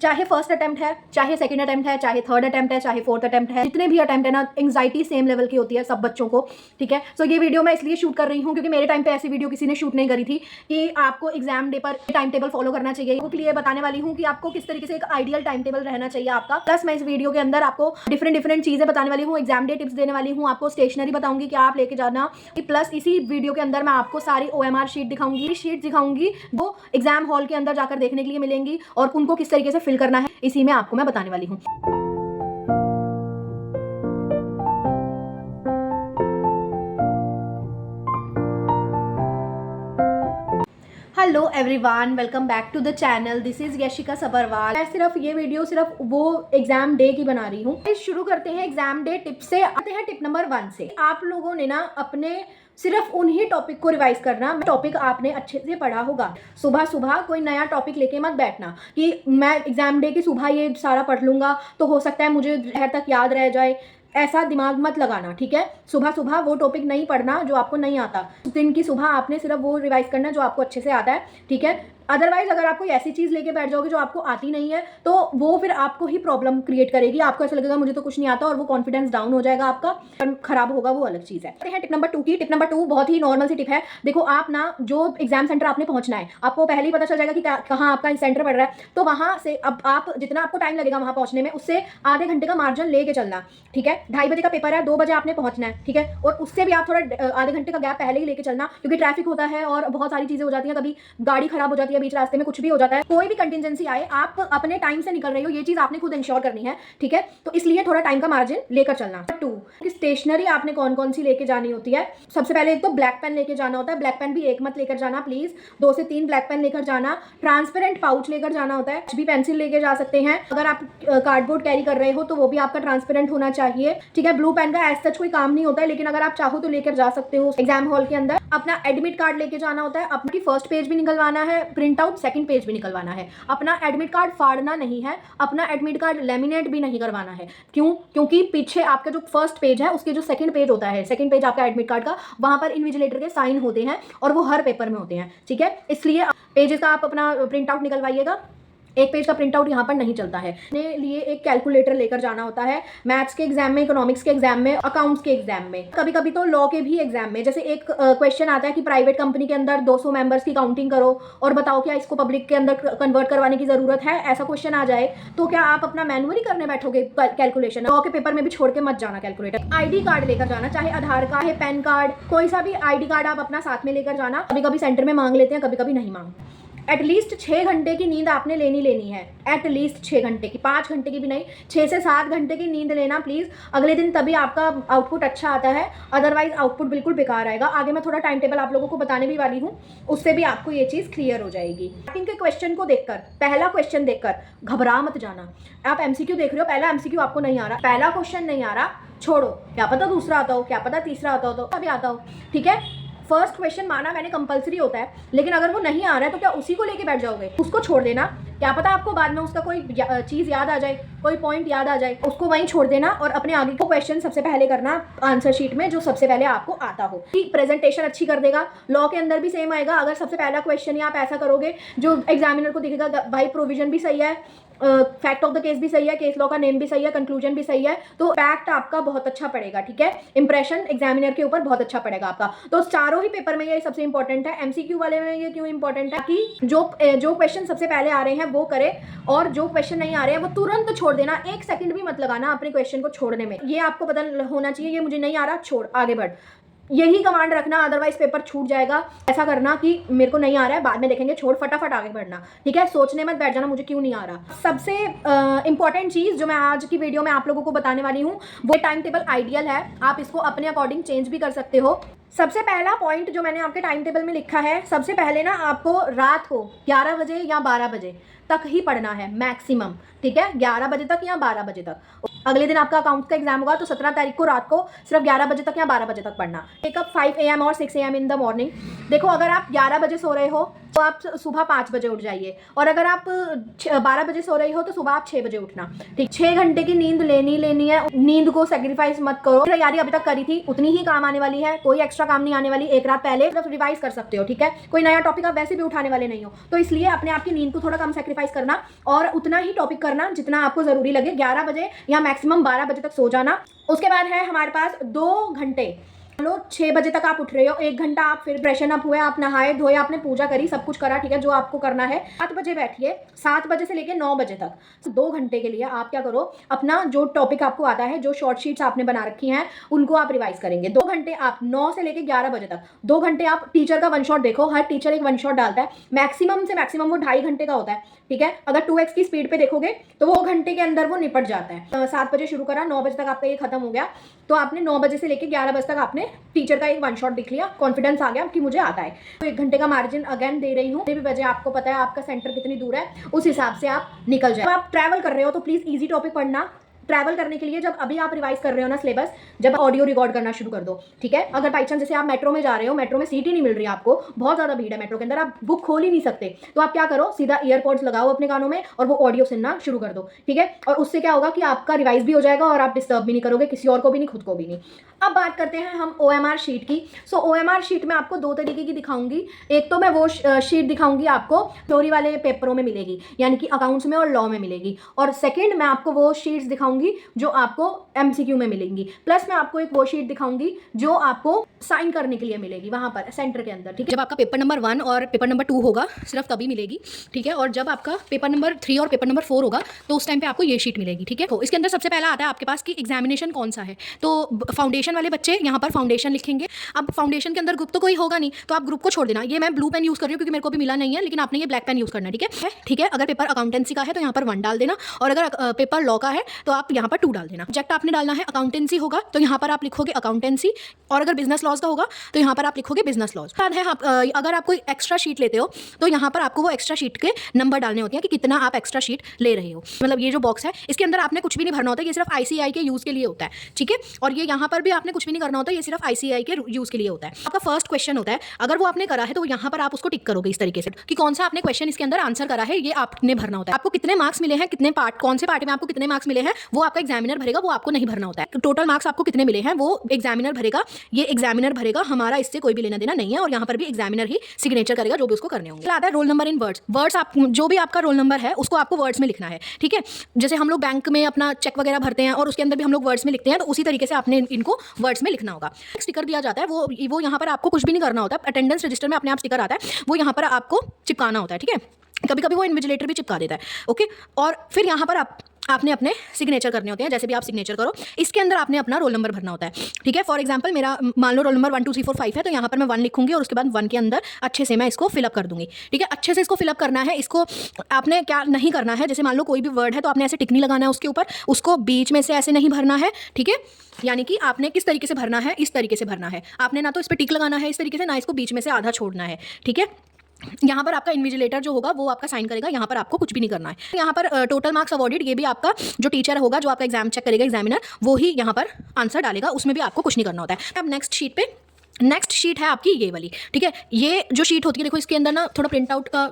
चाहे first attempt है, चाहे सेकंड अटेम्प्ट है, चाहे थर्ड अटेम्प्ट है, चाहे फोर्थ अटेम्प्ट है, जितने भी अटेम्प्ट है ना, एंग्जाइटी सेम लेवल की होती है सब बच्चों को, ठीक है। सो ये वीडियो मैं इसलिए शूट कर रही हूँ क्योंकि मेरे टाइम पे ऐसी वीडियो किसी ने शूट नहीं करी थी कि आपको एग्जाम डे पर टाइम टेबल फॉलो करना चाहिए। उसके लिए बताने वाली हूँ कि आपको किस तरीके से एक आइडियल टाइम टेबल रहना चाहिए आपका। प्लस मैं इस वीडियो के अंदर आपको डिफरेंट चीजें बताने वाली हूँ, एग्जाम डे टिप्स देने वाली हूँ, आपको स्टेशनरी बताऊंगी क्या आप लेके जाना। प्लस इसी वीडियो के अंदर मैं आपको सारी OMR शीट दिखाऊंगी वो एग्जाम हॉल के अंदर जाकर देखने के लिए मिलेंगी और उनको किस तरीके से फिल करना है इसी में आपको मैं बताने वाली हूँ। Hello everyone, welcome back to the channel. This is Yashika Sabharwal. मैं सिर्फ ये वीडियो सिर्फ वो एग्जाम डे की बना रही हूँ। शुरू करते हैं एग्जाम डे टिप से। आते हैं टिप नंबर 1 से। आप लोगों ने ना अपने सिर्फ उन्हीं टॉपिक को रिवाइज करना। टॉपिक आपने अच्छे से पढ़ा होगा। सुबह सुबह कोई नया टॉपिक लेके मत बैठना कि मैं एग्जाम डे की सुबह ये सारा पढ़ लूंगा तो हो सकता है मुझे देर तक याद रह जाए। ऐसा दिमाग मत लगाना, ठीक है। सुबह सुबह वो टॉपिक नहीं पढ़ना जो आपको नहीं आता। दिन की सुबह आपने सिर्फ वो रिवाइज करना जो आपको अच्छे से आता है, ठीक है। अदरवाइज अगर आप कोई ऐसी चीज़ लेके बैठ जाओगे जो आपको आती नहीं है तो वो फिर आपको ही प्रॉब्लम क्रिएट करेगी। आपको ऐसा लगेगा मुझे तो कुछ नहीं आता और वो कॉन्फिडेंस डाउन हो जाएगा, आपका खराब होगा, वो अलग चीज़ है। टिप नंबर 2 की। टिप नंबर 2 बहुत ही नॉर्मल सी टिप है। देखो आप ना जो एग्जाम सेंटर आपने पहुंचना है आपको पहले ही पता चल जाएगा कि कहाँ आपका सेंटर पड़ रहा है। तो वहां से अब आप जितना आपको टाइम लगेगा वहां पहुंचने में उससे आधे घंटे का मार्जिन लेके चलना, ठीक है। 2:30 बजे का पेपर है, 2 बजे आपने पहुंचना है, ठीक है। और उससे भी आप थोड़ा आधे घंटे का गैप पहले ही लेके चलना क्योंकि ट्रैफिक होता है और बहुत सारी चीजें हो जाती हैं। कभी गाड़ी खराब हो जाती है, बीच रास्ते में कुछ भी हो जाता है। कोई भी कंटिजेंसी आए, आप अपने टाइम से निकल रहे हो, ये चीज आपने खुद इंश्योर करनी है, ठीक है। तो इसलिए थोड़ा टाइम का मार्जिन लेकर चलना। 2 स्टेशनरी आपने कौन कौन सी लेके जानी होती है। सबसे पहले एक तो ब्लैक पेन लेके जाना होता है। ब्लैक पेन भी एक मत लेकर जाना प्लीज, 2 से 3 ब्लैक पेन लेकर जाना। ट्रांसपेरेंट पाउच लेकर जाना होता है। भी पेंसिल लेके जा सकते हैं। अगर आप कार्डबोर्ड कैरी कर रहे हो तो वो भी आपका ट्रांसपेरेंट होना चाहिए, ठीक है। ब्लू पेन का एज सच कोई काम नहीं होता है लेकिन अगर आप चाहो तो लेकर जा सकते हो एग्जाम हॉल के अंदर। अपना एडमिट कार्ड लेके जाना होता है। अपनी फर्स्ट पेज भी निकलवाना है, प्रिंट आउट सेकंड पेज भी निकलवाना है। अपना एडमिट कार्ड फाड़ना नहीं है, अपना एडमिट कार्ड लेमिनेट भी नहीं करवाना है। क्यों? क्योंकि पीछे आपका जो फर्स्ट पेज है उसके जो सेकंड पेज होता है, सेकंड पेज आपका एडमिट कार्ड का, वहां पर इन्विजिलेटर के साइन होते हैं और वो हर पेपर में होते हैं, ठीक है। इसलिए पेजेस का आप अपना प्रिंट आउट निकलवाइएगा। एक पेज का प्रिंट आउट यहाँ पर नहीं चलता है। अपने लिए एक कैलकुलेटर लेकर जाना होता है। मैथ्स के एग्जाम में, इकोनॉमिक्स के एग्जाम में, अकाउंट्स के एग्जाम में, कभी कभी तो लॉ के भी एग्जाम में। जैसे एक क्वेश्चन आता है कि प्राइवेट कंपनी के अंदर 200 मेंबर्स की काउंटिंग करो और बताओ क्या इसको पब्लिक के अंदर कन्वर्ट करवाने की जरूरत है। ऐसा क्वेश्चन आ जाए तो क्या आप अपना मैनुअली करने बैठोगे कैलकुलेशन? लॉ के पेपर में भी छोड़ के मत जाना कैलकुलेटर। ID कार्ड लेकर जाना, चाहे आधार कार्ड, चाहे पैन कार्ड, कोई सा भी ID कार्ड आप अपना साथ में लेकर जाना। कभी कभी सेंटर में मांग लेते हैं, कभी कभी नहीं मांग। एटलीस्ट 6 घंटे की नींद आपने लेनी है। एटलीस्ट 6 घंटे की, 5 घंटे की भी नहीं, 6 से 7 घंटे की नींद लेना प्लीज। अगले दिन तभी आपका आउटपुट अच्छा आता है, अदरवाइज आउटपुट बिल्कुल बेकार आएगा। आगे मैं थोड़ा टाइम टेबल आप लोगों को बताने भी वाली हूँ, उससे भी आपको ये चीज क्लियर हो जाएगी। के क्वेश्चन को देखकर, पहला क्वेश्चन देखकर घबरा मत जाना। आप MCQ देख रहे हो, पहला MCQ आपको नहीं आ रहा, पहला क्वेश्चन नहीं आ रहा, छोड़ो। क्या पता दूसरा आता हो, क्या पता तीसरा आता हो, तो अभी आता हो, ठीक है। फर्स्ट क्वेश्चन माना मैंने कंपलसरी होता है, लेकिन अगर वो नहीं आ रहा है तो क्या उसी को लेके बैठ जाओगे? उसको छोड़ देना। क्या पता आपको बाद में उसका कोई चीज़ याद आ जाए, कोई पॉइंट याद आ जाए, उसको वहीं छोड़ देना और अपने आगे को क्वेश्चन सबसे पहले करना आंसर शीट में जो सबसे पहले आपको आता हो। कि प्रेजेंटेशन अच्छी कर देगा। लॉ के अंदर भी सेम आएगा। अगर सबसे पहला क्वेश्चन ही आप ऐसा करोगे जो एग्जामिनर को दिखेगा भाई प्रोविजन भी सही है, फैक्ट ऑफ द केस भी सही है, केस लॉ का नेम भी सही है, कंक्लूजन भी सही है, तो फैक्ट आपका बहुत अच्छा पड़ेगा, ठीक है। इंप्रेशन एग्जामिनर के ऊपर बहुत अच्छा पड़ेगा आपका। तो चारों ही पेपर में ये सबसे इंपॉर्टेंट है। MCQ वाले में ये क्यों इंपॉर्टेंट है कि जो क्वेश्चन सबसे पहले आ रहे हैं वो करे और जो क्वेश्चन नहीं आ रहे हैं वो तुरंत छोड़ देना। 1 सेकंड भी मत लगाना अपने क्वेश्चन को छोड़ने में। ये आपको पता होना चाहिए, ये मुझे नहीं आ रहा, छोड़, आगे बढ़। यही कमांड रखना, अदरवाइज पेपर छूट जाएगा। ऐसा करना कि मेरे को नहीं आ रहा है, बाद में देखेंगे, छोड़, फटाफट आगे बढ़ना, ठीक है। सोचने मत बैठ जाना मुझे क्यों नहीं आ रहा। सबसे इंपॉर्टेंट चीज जो मैं आज की वीडियो में आप लोगों को बताने वाली हूँ वो टाइम टेबल आइडियल है। आप इसको अपने अकॉर्डिंग चेंज भी कर सकते हो। सबसे पहला पॉइंट जो मैंने आपके टाइम टेबल में लिखा है, सबसे पहले ना आपको रात को 11 बजे या 12 बजे तक ही पढ़ना है मैक्सिमम, ठीक है। 11 बजे तक या 12 बजे तक। अगले दिन आपका अकाउंट का एग्जाम होगा तो 17 तारीख को रात को सिर्फ 11 बजे तक या 12 बजे तक पढ़ना। टेकअप 5 AM और 6 AM इन द मॉर्निंग। देखो अगर आप 11 बजे सो रहे हो तो आप सुबह 5 बजे उठ जाइए और अगर आप 12 बजे सो रही हो तो सुबह आप 6 बजे उठना, ठीक। 6 घंटे की नींद लेनी है। नींद को सेक्रीफाइस मत करो। तैयारी अभी तक करी थी उतनी ही काम आने वाली है, कोई एक्स्ट्रा काम नहीं आने वाली, एक रात पहले सिर्फ रिवाइज कर सकते हो, ठीक है। कोई नया टॉपिक आप वैसे भी उठाने वाले नहीं हो, तो इसलिए अपने आपकी नींद को थोड़ा कम सेक्रीफाइस करना और उतना ही टॉपिक करना जितना आपको जरूरी लगे। 11 बजे या मैक्सिमम 12 बजे तक सो जाना। उसके बाद है हमारे पास 2 घंटे, लो 6 बजे तक आप उठ रहे हो, 1 घंटा आप फिर फ्रेशन अप हुए, आप नहाए धोए, आपने पूजा करी, सब कुछ करा, ठीक है, जो आपको करना है। 7 बजे बैठिए, 7 बजे से लेकर 9 बजे तक 2 घंटे के लिए आप क्या करो, अपना जो टॉपिक आपको आता है, जो शॉर्ट शीट्स आपने बना रखी हैं, उनको आप रिवाइज करेंगे। 2 घंटे आप 9 से लेकर 11 बजे तक 2 घंटे आप टीचर का वन शॉट देखो। हर टीचर एक वन शॉट डालता है, मैक्सिमम से मैक्सिमम वो 2.5 घंटे का होता है, ठीक है। अगर 2x की स्पीड पे देखोगे तो वो घंटे के अंदर वो निपट जाता है। 7 बजे शुरू करा, 9 बजे तक आपका ये खत्म हो गया, तो आपने 9 बजे से लेकर 11 बजे तक आपने टीचर का एक वन शॉट दिख लिया, कॉन्फिडेंस आ गया कि मुझे आता है। तो 1 घंटे का मार्जिन अगेन दे रही हूँ। भी बजे आपको पता है आपका सेंटर कितनी दूर है, उस हिसाब से आप निकल जाए। आप ट्रैवल कर रहे हो तो प्लीज इजी टॉपिक पढ़ना। ट्रैवल करने के लिए जब अभी आप रिवाइज कर रहे हो ना सिलेबस, जब ऑडियो रिकॉर्ड करना शुरू कर दो, ठीक है। अगर बाई चांस जैसे आप मेट्रो में जा रहे हो, मेट्रो में सीट ही नहीं मिल रही आपको, बहुत ज़्यादा भीड़ है मेट्रो के अंदर, आप बुक खोल ही नहीं सकते, तो आप क्या करो, सीधा ईयरपॉड्स लगाओ अपने कानों में और वो ऑडियो सुनना शुरू कर दो, ठीक है। और उससे क्या होगा कि आपका रिवाइज भी हो जाएगा और आप डिस्टर्ब भी नहीं करोगे, किसी और को भी नहीं, खुद को भी नहीं। अब बात करते हैं हम OMR शीट की। सो OMR शीट में आपको 2 तरीके की दिखाऊंगी। एक तो मैं वो शीट दिखाऊंगी आपको थ्योरी वाले पेपरों में मिलेगी, यानी कि अकाउंट्स में और लॉ में मिलेगी, और सेकंड मैं आपको वो शीट्स दिखाऊंगी जो आपको MCQ में मिलेंगी। प्लस मैं आपको एक वो शीट दिखाऊंगी जो आपको साइन करने के लिए मिलेगी वहां पर सेंटर के अंदर, ठीक है। जब आपका पेपर नंबर 1 और पेपर नंबर 2 होगा सिर्फ तभी मिलेगी, ठीक है। और जब आपका पेपर नंबर 3 और पेपर नंबर 4 होगा तो उस टाइम पे आपको ये शीट मिलेगी, ठीक है। तो इसके अंदर सबसे पहला आता है आपके पास कि एग्जामिनेशन कौन सा है। तो फाउंडेशन वाले बच्चे यहाँ पर फाउंडेशन लिखेंगे। अब फाउंडेशन के अंदर ग्रुप तो कोई होगा नहीं, तो आप ग्रुप को छोड़ देना। ये मैं ब्लू पेन यूज कर रही हूँ क्योंकि मेरे को भी मिला नहीं है, लेकिन आपने ये ब्लैक पेन यूज करना, ठीक है, ठीक है। अगर पेपर अकाउंटेंसी का है तो यहाँ पर 1 डाल देना, और अगर पेपर लॉ का है तो आप यहाँ पर 2 डाल देना। सब्जेक्ट आपने डालना है अकाउंटेंसी होगा तो यहाँ पर आप लिखोगे अकाउंटेंसी, और अगर बिजनेस लॉज का होगा तो यहाँ पर आप लिखोगे बिजनेस लॉज। अगर आप कोई एक्स्ट्रा शीट लेते हो तो यहाँ पर आपको वो एक्स्ट्रा शीट के नंबर डालने होते हैं कि कितना आप एक्स्ट्रा शीट ले रहे हो। मतलब ये जो बॉक्स है इसके अंदर आपने कुछ भी नहीं भरना होता, ये सिर्फ ICAI के यूज के लिए होता है, ठीक है। और ये यहाँ पर भी आपने कुछ भी नहीं करना होता, ये सिर्फ ICAI के यूज के लिए होता है। आपका फर्स्ट क्वेश्चन होता है, अगर वो आपने करा है तो यहाँ पर आप उसको टिक करोगे इस तरीके से कि कौन सा आपने क्वेश्चन इसके अंदर आंसर करा है, ये आपने भरना होता है। आपको कितने मार्क्स मिले हैं, कितने पार्ट, कौन से पार्ट में आपको कितने मार्क्स मिले हैं, वो आपका एग्जामिनर भरेगा, वो आपको नहीं भरना होता है। टोटल मार्क्स आपको कितने मिले हैं वो एग्जामिनर भरेगा, ये एग्जामिनर भरेगा, हमारा इससे कोई भी लेना देना नहीं है। और यहाँ पर भी एग्जामिनर ही सिग्नेचर करेगा जो भी उसको करने होंगे। आता है roll number in words. Words आप जो भी आपका रोल नंबर है उसको आपको वर्ड्स में लिखना है, ठीक है। जैसे हम लोग बैंक में अपना चेक वगैरह भरते हैं और उसके अंदर भी हम लोग वर्ड्स में लिखते हैं, तो उसी तरीके से आपने इनको वर्ड्स में लिखना होगा। स्टिकर दिया जाता है, वो यहाँ पर आपको कुछ भी नहीं करना होता, अटेंडेंस रजिस्टर में अपने आप स्टिकर आता है, वो यहाँ पर आपको चिपकाना होता है, ठीक है। कभी कभी वो इन्विजिलेटर भी चिपका देता है, ओके। और फिर यहाँ पर आपने अपने सिग्नेचर करने होते हैं, जैसे भी आप सिग्नेचर करो इसके अंदर आपने अपना रोल नंबर भरना होता है, ठीक है। फॉर एग्जांपल मेरा मान लो रोल नंबर 1 2 3 4 5 है, तो यहाँ पर मैं 1 लिखूंगी और उसके बाद 1 के अंदर अच्छे से मैं इसको फिलअप कर दूंगी, ठीक है। अच्छे से इसको फिलअप करना है। इसको आपने क्या नहीं करना है, जैसे मान लो कोई भी वर्ड है तो आपने ऐसे टिक नहीं लगाना है उसके ऊपर, उसको बीच में से ऐसे नहीं भरना है, ठीक है। यानी कि आपने किस तरीके से भरना है, इस तरीके से भरना है। आपने ना तो इस पर टिक लगाना है इस तरीके से, ना इसको बीच में से आधा छोड़ना है, ठीक है। यहाँ पर आपका इन्विजिलेटर जो होगा वो आपका साइन करेगा, यहाँ पर आपको कुछ भी नहीं करना है। यहाँ पर टोटल मार्क्स अवॉर्डेड, ये भी आपका जो टीचर होगा जो आपका एग्जाम चेक करेगा एग्जामिनर, वो ही यहाँ पर आंसर डालेगा, उसमें भी आपको कुछ नहीं करना होता है। अब नेक्स्ट शीट है आपकी ये वाली, ठीक है। ये जो शीट होती है, देखो इसके अंदर ना थोड़ा प्रिंट आउट का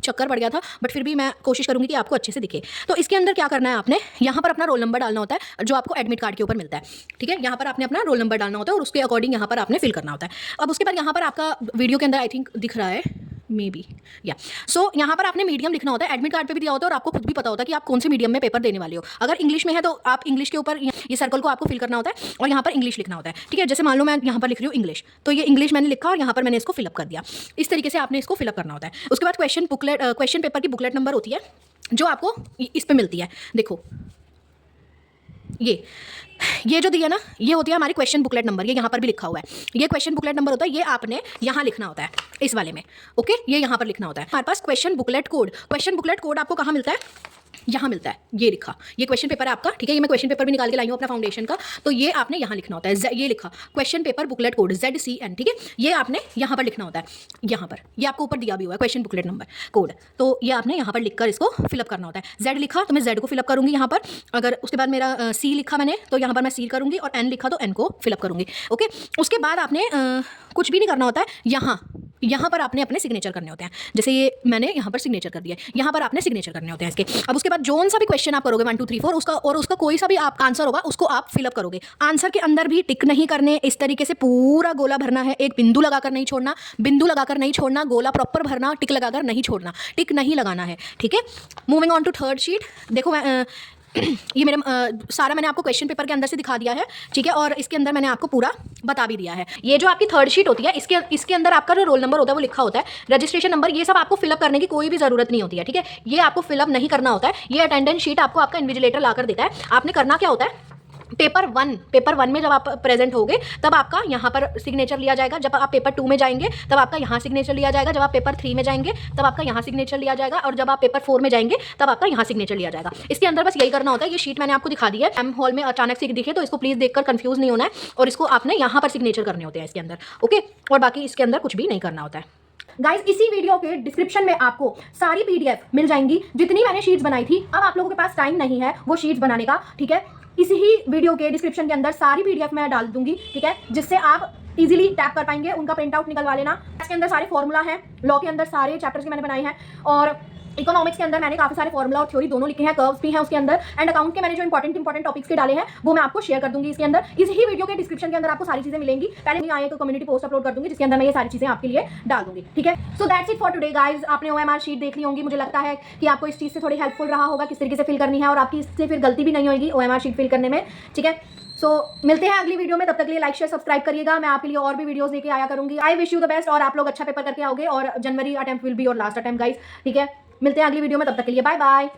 चक्कर पड़ गया था, बट फिर भी मैं कोशिश करूंगी कि आपको अच्छे से दिखे। तो इसके अंदर क्या करना है, आपने यहाँ पर अपना रोल नंबर डालना होता है जो आपको एडमिट कार्ड के ऊपर मिलता है, ठीक है। यहाँ पर आपने अपना रोल नंबर डालना होता है और उसके अकॉर्डिंग यहाँ पर आपने फिल करना होता है। अब उसके बाद यहाँ पर आपका वीडियो के अंदर आई थिंक दिख रहा है मे बी या सो यहाँ पर आपने मीडियम लिखना होता है, एडमिट कार्ड पे भी दिया होता है और आपको खुद भी पता होता है कि आप कौन से मीडियम में पेपर देने वाले हो। अगर इंग्लिश में है तो आप इंग्लिश के ऊपर ये सर्कल को आपको फिल करना होता है और यहाँ पर इंग्लिश लिखना होता है, ठीक है। जैसे मान लो मैं यहाँ पर लिख रही हूँ इंग्लिश, तो ये इंग्लिश मैंने लिखा और यहाँ पर मैंने इसको फिलअप कर दिया। इस तरीके से आपने इसको फिलअप करना होता है। उसके बाद क्वेश्चन पेपर की बुकलेट नंबर होती है जो आपको इस पर मिलती है। देखो ये जो दिया ना, ये होती है हमारी क्वेश्चन बुकलेट नंबर, ये यहाँ पर भी लिखा हुआ है, ये क्वेश्चन बुकलेट नंबर होता है, ये आपने यहाँ लिखना होता है इस वाले में, ओके। ये यहाँ पर लिखना होता है। हमारे पास क्वेश्चन बुकलेट कोड आपको कहाँ मिलता है, यहाँ मिलता है, ये लिखा, ये क्वेश्चन पेपर है आपका, ठीक है। ये मैं क्वेश्चन पेपर भी निकाल के लाई हूँ अपना फाउंडेशन का, तो ये आपने यहाँ लिखना होता है, ये लिखा question paper booklet code ZCN, ठीक है। ये आपने यहाँ पर लिखना होता है, यहाँ पर ये आपको ऊपर दिया भी हुआ है क्वेश्चन बुकलेट नंबर कोड, तो ये आपने यहाँ पर लिखकर इसको फिलअप करना होता है। Z लिखा तो मैं Z को फिलअप करूँगी यहाँ पर, अगर उसके बाद मेरा C लिखा मैंने तो यहाँ पर मैं C करूँगी, और N लिखा तो N को फिलअप करूँगी, ओके। उसके बाद आपने कुछ भी नहीं करना होता है, यहाँ यहाँ पर आपने अपने सिग्नेचर करने होते हैं। जैसे ये मैंने यहाँ पर सिग्नेचर कर दिया है, यहाँ पर आपने सिग्नेचर करने होते हैं इसके। अब उसके बाद जोन सा भी क्वेश्चन आप करोगे 1 2 3 4 उसका कोई सा भी आप आंसर होगा उसको आप फिलअप करोगे। आंसर के अंदर भी टिक नहीं करने, इस तरीके से पूरा गोला भरना है, एक बिंदु लगाकर नहीं छोड़ना, बिंदु लगाकर नहीं छोड़ना, गोला प्रॉपर भरना, टिक लगाकर नहीं छोड़ना, टिक नहीं लगाना है, ठीक है। Moving on to third sheet. देखो ये मेरे सारा मैंने आपको क्वेश्चन पेपर के अंदर से दिखा दिया है, ठीक है, और इसके अंदर मैंने आपको पूरा बता भी दिया है। ये जो आपकी थर्ड शीट होती है, इसके अंदर आपका जो रोल नंबर होता है वो लिखा होता है, रजिस्ट्रेशन नंबर, ये सब आपको फिलअप करने की कोई भी जरूरत नहीं होती है, ठीक है। ये आपको फिलअप नहीं करना होता है, ये अटेंडेंस शीट आपको आपका इन्विजिलेटर लाकर देता है। आपने करना क्या होता है, पेपर वन में जब आप प्रेजेंट होगे तब आपका यहाँ पर सिग्नेचर लिया जाएगा, जब आप पेपर 2 में जाएंगे तब आपका यहाँ सिग्नेचर लिया जाएगा, जब आप पेपर 3 में जाएंगे तब आपका यहाँ सिग्नेचर लिया जाएगा, और जब आप पेपर 4 में जाएंगे तब आपका यहाँ सिग्नेचर लिया जाएगा। इसके अंदर बस यही करना होता है। ये शीट मैंने आपको दिखा दी है, एम हॉल में अचानक से दिखे तो इसको प्लीज देखकर कंफ्यूज नहीं होना है, और इसको आपने यहाँ पर सिग्नेचर करने होते हैं इसके अंदर, ओके। और बाकी इसके अंदर कुछ भी नहीं करना होता है। गाइस, इसी वीडियो के डिस्क्रिप्शन में आपको सारी पीडीएफ मिल जाएंगी जितनी मैंने शीट्स बनाई थी। अब आप लोगों के पास टाइम नहीं है वो शीट्स बनाने का, ठीक है। इसी ही वीडियो के डिस्क्रिप्शन के अंदर सारी पीडीएफ मैं डाल दूंगी, ठीक है, जिससे आप इजीली टैप कर पाएंगे। उनका प्रिंट आउट निकलवा लेना। इसके अंदर सारे फॉर्मूला हैं, लॉ के अंदर सारे चैप्टर्स के मैंने बनाए हैं, और इकोनॉमिक्स के अंदर मैंने काफी सारे फॉर्मूला और थ्योरी दोनों लिखे हैं, कर्व्स भी हैं उसके अंदर, एंड अकाउंट के मैंने जो इंपॉर्टेंट टॉपिक्स के डाले हैं वो मैं आपको शेयर कर दूंगी इसके अंदर। इसी ही वीडियो के डिस्क्रिप्शन के अंदर आपको सारी चीजें मिलेंगी। पहले नहीं आए तो कम्युनिटी पोस्ट अपलोड कर दूंगी जिसके अंदर मैं ये सारी चीजें आपके लिए डाल दूंगी, ठीक है। So that's it for today guys. आपने ओएमआर शीट देख ली होंगी, मुझे लगता है कि आपको इस चीज से थोड़ी हेल्पफुल रहा होगा किस तरीके से फिल करनी है, और आपकी इससे फिर गलती भी नहीं होगी ओएमआर शीट फिल करने में, ठीक है। सो मिलते हैं अगली वीडियो में, तब तक के लिए लाइक शेयर सब्सक्राइब करिएगा। मैं आपके लिए और भी वीडियोस लेके आया करूंगी। I wish you the best, और आप लोग अच्छा पेपर करके आओगे, और January attempt will be your last attempt guys, ठीक है। मिलते हैं अगली वीडियो में, तब तक के लिए बाय बाय।